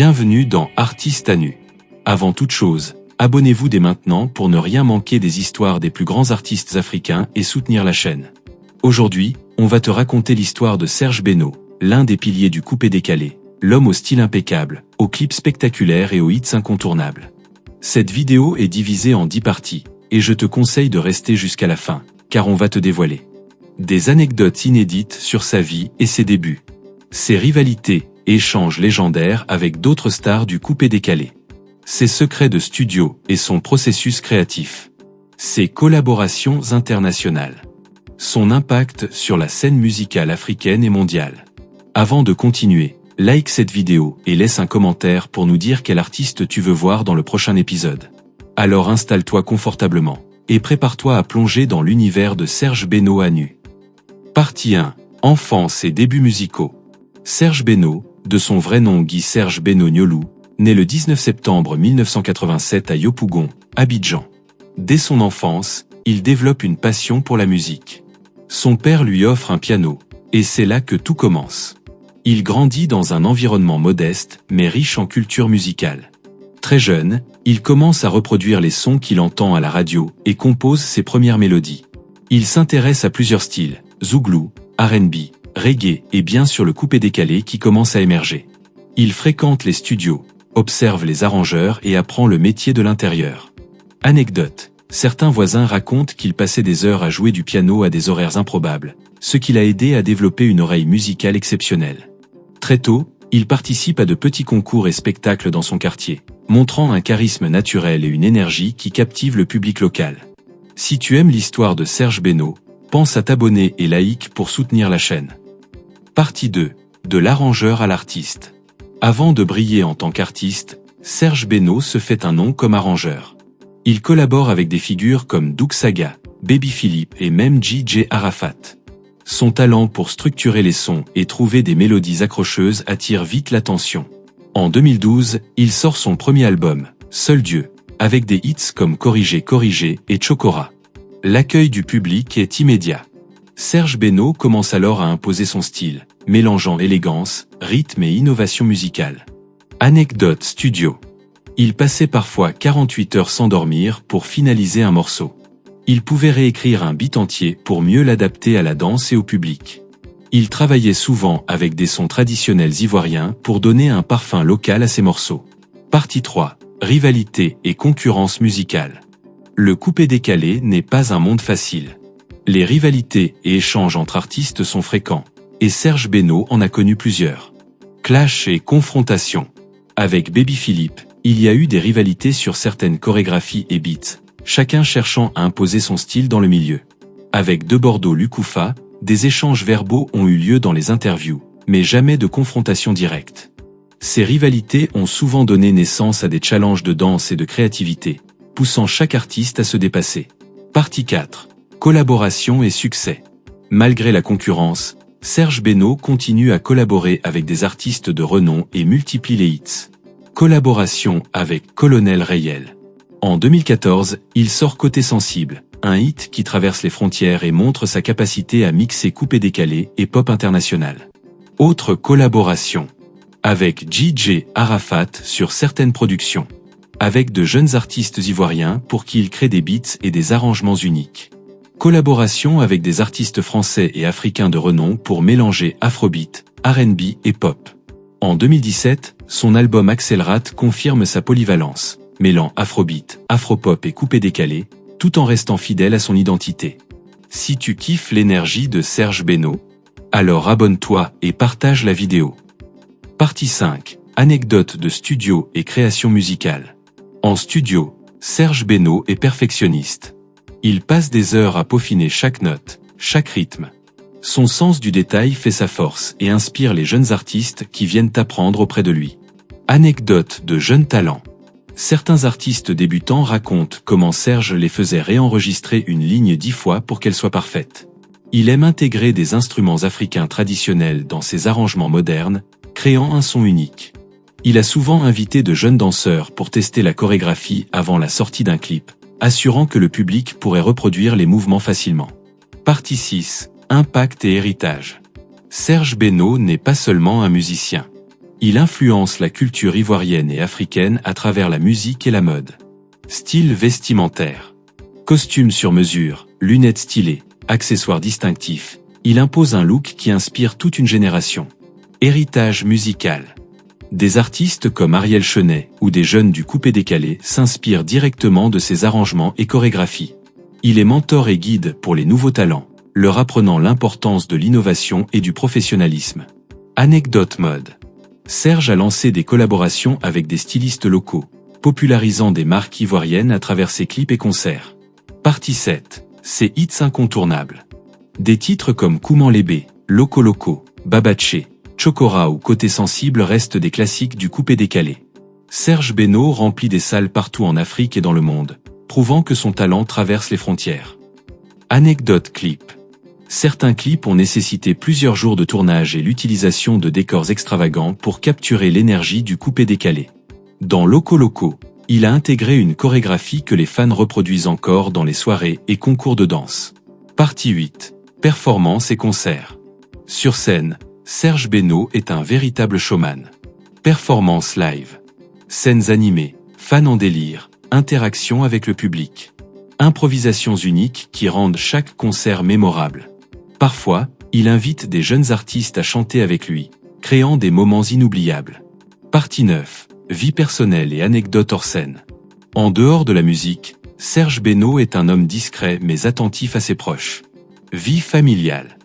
Bienvenue dans Artistes à nu. Avant toute chose, abonnez-vous dès maintenant pour ne rien manquer des histoires des plus grands artistes africains et soutenir la chaîne. Aujourd'hui, on va te raconter l'histoire de Serge Beno, l'un des piliers du coupé-décalé, l'homme au style impeccable, aux clips spectaculaires et aux hits incontournables. Cette vidéo est divisée en 10 parties, et je te conseille de rester jusqu'à la fin, car on va te dévoiler des anecdotes inédites sur sa vie et ses débuts, ses rivalités et échanges légendaires avec d'autres stars du coupé-décalé, ses secrets de studio et son processus créatif, ses collaborations internationales, son impact sur la scène musicale africaine et mondiale. Avant de continuer, like cette vidéo et laisse un commentaire pour nous dire quel artiste tu veux voir dans le prochain épisode. Alors installe-toi confortablement et prépare-toi à plonger dans l'univers de Serge Beno à nu. Partie 1. Enfance et débuts musicaux. Serge Beno, de son vrai nom Guy Serge Beno Niolou, né le 19 septembre 1987 à Yopougon, Abidjan. Dès son enfance, il développe une passion pour la musique. Son père lui offre un piano, et c'est là que tout commence. Il grandit dans un environnement modeste, mais riche en culture musicale. Très jeune, il commence à reproduire les sons qu'il entend à la radio et compose ses premières mélodies. Il s'intéresse à plusieurs styles, zouglou, R&B, reggae et bien sûr le coupé-décalé qui commence à émerger. Il fréquente les studios, observe les arrangeurs et apprend le métier de l'intérieur. Anecdote, certains voisins racontent qu'il passait des heures à jouer du piano à des horaires improbables, ce qui l'a aidé à développer une oreille musicale exceptionnelle. Très tôt, il participe à de petits concours et spectacles dans son quartier, montrant un charisme naturel et une énergie qui captive le public local. Si tu aimes l'histoire de Serge Beno, pense à t'abonner et like pour soutenir la chaîne. Partie 2. De l'arrangeur à l'artiste. Avant de briller en tant qu'artiste, Serge Beno se fait un nom comme arrangeur. Il collabore avec des figures comme Doug Saga, Baby Philippe et même DJ Arafat. Son talent pour structurer les sons et trouver des mélodies accrocheuses attire vite l'attention. En 2012, il sort son premier album, Seul Dieu, avec des hits comme Corrigé Corrigé et Chokora. L'accueil du public est immédiat. Serge Beno commence alors à imposer son style, mélangeant élégance, rythme et innovation musicale. Anecdote studio. Il passait parfois 48 heures sans dormir pour finaliser un morceau. Il pouvait réécrire un beat entier pour mieux l'adapter à la danse et au public. Il travaillait souvent avec des sons traditionnels ivoiriens pour donner un parfum local à ses morceaux. Partie 3. Rivalité et concurrence musicale. Le coupé-décalé n'est pas un monde facile. Les rivalités et échanges entre artistes sont fréquents, et Serge Beno en a connu plusieurs. Clash et confrontation. Avec Baby Philippe, il y a eu des rivalités sur certaines chorégraphies et beats, chacun cherchant à imposer son style dans le milieu. Avec De Bordeaux Lucoufa, des échanges verbaux ont eu lieu dans les interviews, mais jamais de confrontation directe. Ces rivalités ont souvent donné naissance à des challenges de danse et de créativité, poussant chaque artiste à se dépasser. Partie 4. Collaboration et succès. Malgré la concurrence, Serge Beno continue à collaborer avec des artistes de renom et multiplie les hits. Collaboration avec Colonel Rayel. En 2014, il sort Côté Sensible, un hit qui traverse les frontières et montre sa capacité à mixer coupé-décalé et pop international. Autre collaboration. Avec DJ Arafat sur certaines productions. Avec de jeunes artistes ivoiriens pour qui il crée des beats et des arrangements uniques. Collaboration avec des artistes français et africains de renom pour mélanger afrobeat, R&B et pop. En 2017, son album Accélérate confirme sa polyvalence, mêlant afrobeat, afropop et coupé-décalé, tout en restant fidèle à son identité. Si tu kiffes l'énergie de Serge Beno, alors abonne-toi et partage la vidéo. Partie 5. Anecdotes de studio et création musicale. En studio, Serge Beno est perfectionniste. Il passe des heures à peaufiner chaque note, chaque rythme. Son sens du détail fait sa force et inspire les jeunes artistes qui viennent apprendre auprès de lui. Anecdotes de jeunes talents. Certains artistes débutants racontent comment Serge les faisait réenregistrer une ligne 10 fois pour qu'elle soit parfaite. Il aime intégrer des instruments africains traditionnels dans ses arrangements modernes, créant un son unique. Il a souvent invité de jeunes danseurs pour tester la chorégraphie avant la sortie d'un clip, assurant que le public pourrait reproduire les mouvements facilement. Partie 6. Impact et héritage. Serge Beno n'est pas seulement un musicien. Il influence la culture ivoirienne et africaine à travers la musique et la mode. Style vestimentaire. Costume sur mesure, lunettes stylées, accessoires distinctifs. Il impose un look qui inspire toute une génération. Héritage musical. Des artistes comme Ariel Chenet ou des jeunes du coupé-décalé s'inspirent directement de ses arrangements et chorégraphies. Il est mentor et guide pour les nouveaux talents, leur apprenant l'importance de l'innovation et du professionnalisme. Anecdote mode. Serge a lancé des collaborations avec des stylistes locaux, popularisant des marques ivoiriennes à travers ses clips et concerts. Partie 7. Ses hits incontournables. Des titres comme Kouman Lébé, Loco Loco, Babaché, Chokora ou Côté Sensible restent des classiques du coupé-décalé. Serge Beno remplit des salles partout en Afrique et dans le monde, prouvant que son talent traverse les frontières. Anecdote clip. Certains clips ont nécessité plusieurs jours de tournage et l'utilisation de décors extravagants pour capturer l'énergie du coupé-décalé. Dans Loco Loco, il a intégré une chorégraphie que les fans reproduisent encore dans les soirées et concours de danse. Partie 8. Performances et concerts. Sur scène, Serge Beno est un véritable showman. Performances live. Scènes animées, fans en délire, interaction avec le public. Improvisations uniques qui rendent chaque concert mémorable. Parfois, il invite des jeunes artistes à chanter avec lui, créant des moments inoubliables. Partie 9. Vie personnelle et anecdotes hors scène. En dehors de la musique, Serge Beno est un homme discret mais attentif à ses proches. Vie familiale.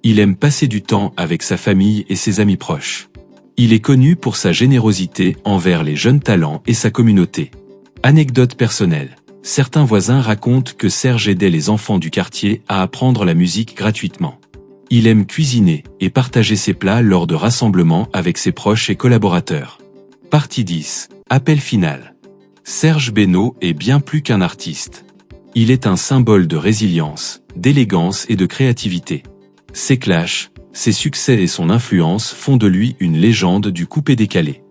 Il aime passer du temps avec sa famille et ses amis proches. Il est connu pour sa générosité envers les jeunes talents et sa communauté. Anecdote personnelle. Certains voisins racontent que Serge aidait les enfants du quartier à apprendre la musique gratuitement. Il aime cuisiner et partager ses plats lors de rassemblements avec ses proches et collaborateurs. Partie 10. Appel final. Serge Beno est bien plus qu'un artiste. Il est un symbole de résilience, d'élégance et de créativité. Ses clashs, ses succès et son influence font de lui une légende du coupé-décalé.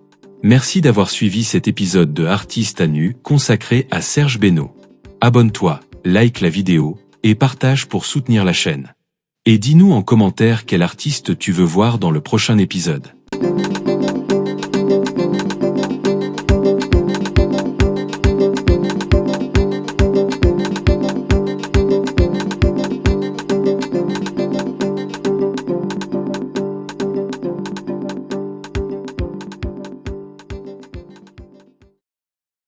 Merci d'avoir suivi cet épisode de Artistes à nu consacré à Serge Beno. Abonne-toi, like la vidéo et partage pour soutenir la chaîne. Et dis-nous en commentaire quel artiste tu veux voir dans le prochain épisode.